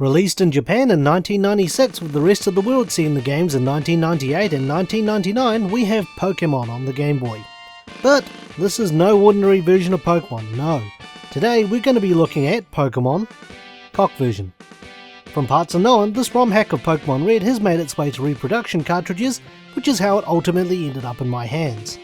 Released in Japan in 1996 with the rest of the world seeing the games in 1998 and 1999, we have Pokémon on the Game Boy. But this is no ordinary version of Pokémon, no. Today we're going to be looking at Pokémon Cock version. From parts unknown, this ROM hack of Pokémon Red has made its way to reproduction cartridges, which is how it ultimately ended up in my hands.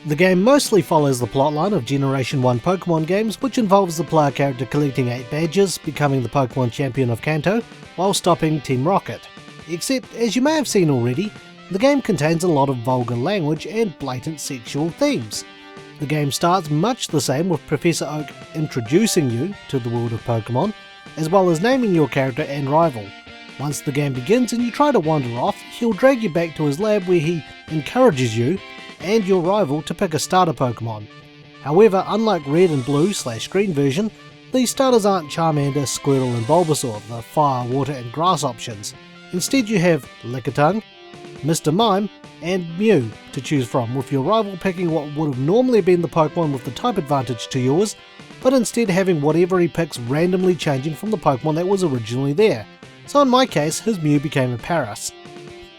The game mostly follows the plotline of Generation 1 Pokémon games, which involves the player character collecting 8 badges, becoming the Pokémon Champion of Kanto, while stopping Team Rocket. Except, as you may have seen already, the game contains a lot of vulgar language and blatant sexual themes. The game starts much the same, with Professor Oak introducing you to the world of Pokémon, as well as naming your character and rival. Once the game begins and you try to wander off, he'll drag you back to his lab where he encourages you and your rival to pick a starter Pokémon. However, unlike Red and Blue/Green version, these starters aren't Charmander, Squirtle and Bulbasaur, the fire, water and grass options. Instead you have Lickitung, Mr. Mime and Mew to choose from, with your rival picking what would have normally been the Pokémon with the type advantage to yours, but instead having whatever he picks randomly changing from the Pokémon that was originally there. So in my case, his Mew became a Paras.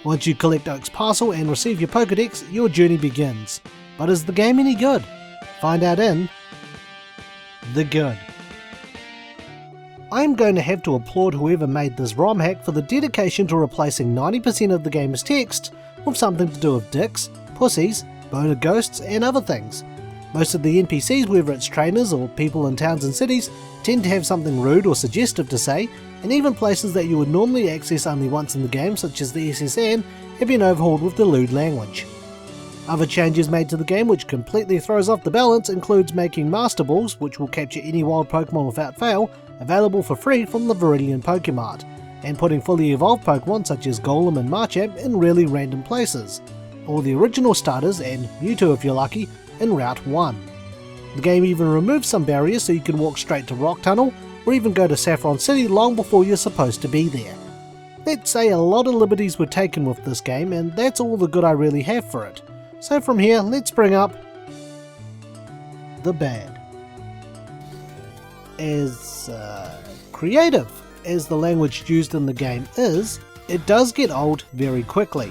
Once you collect Oak's parcel and receive your Pokédex, your journey begins. But is the game any good? Find out in The Good. I'm going to have to applaud whoever made this ROM hack for the dedication to replacing 90% of the game's text with something to do with dicks, pussies, boner ghosts and other things. Most of the NPCs, whether it's trainers or people in towns and cities, tend to have something rude or suggestive to say, and even places that you would normally access only once in the game, such as the SSN, have been overhauled with the lewd language. Other changes made to the game which completely throws off the balance includes making Master Balls, which will capture any wild Pokemon without fail, available for free from the Viridian Pokemart, and putting fully evolved Pokemon such as Golem and Machamp in really random places, or the original starters and Mewtwo if you're lucky in Route 1. The game even removes some barriers so you can walk straight to Rock Tunnel, or even go to Saffron City long before you're supposed to be there. Let's say a lot of liberties were taken with this game, and that's all the good I really have for it. So from here, let's bring up the bad. As creative as the language used in the game is, it does get old very quickly.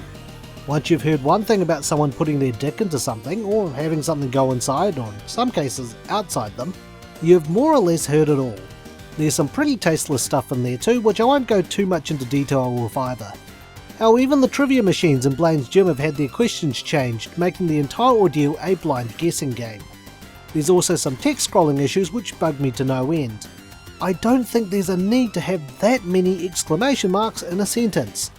Once you've heard one thing about someone putting their dick into something, or having something go inside, or in some cases outside them, you've more or less heard it all. There's some pretty tasteless stuff in there too, which I won't go too much into detail with either. How even the trivia machines in Blaine's gym have had their questions changed, making the entire ordeal a blind guessing game. There's also some text scrolling issues which bug me to no end. I don't think there's a need to have that many exclamation marks in a sentence.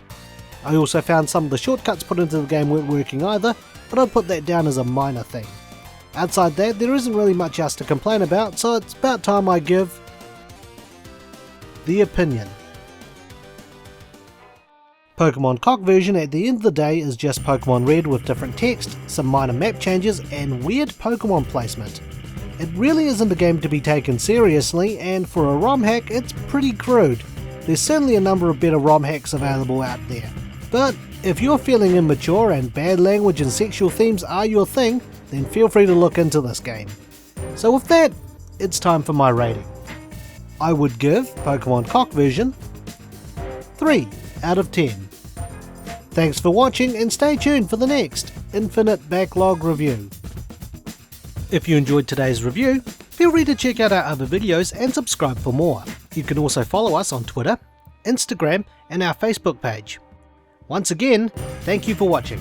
I also found some of the shortcuts put into the game weren't working either, but I'd put that down as a minor thing. Outside that, there isn't really much else to complain about, so it's about time I give the opinion. Pokémon Cock version at the end of the day is just Pokémon Red with different text, some minor map changes and weird Pokémon placement. It really isn't a game to be taken seriously, and for a ROM hack it's pretty crude. There's certainly a number of better ROM hacks available out there. But if you're feeling immature and bad language and sexual themes are your thing, then feel free to look into this game. So with that, it's time for my rating. I would give Pokémon Cock version 3 out of 10. Thanks for watching and stay tuned for the next Infinite Backlog review. If you enjoyed today's review, feel free to check out our other videos and subscribe for more. You can also follow us on Twitter, Instagram and our Facebook page. Once again, thank you for watching.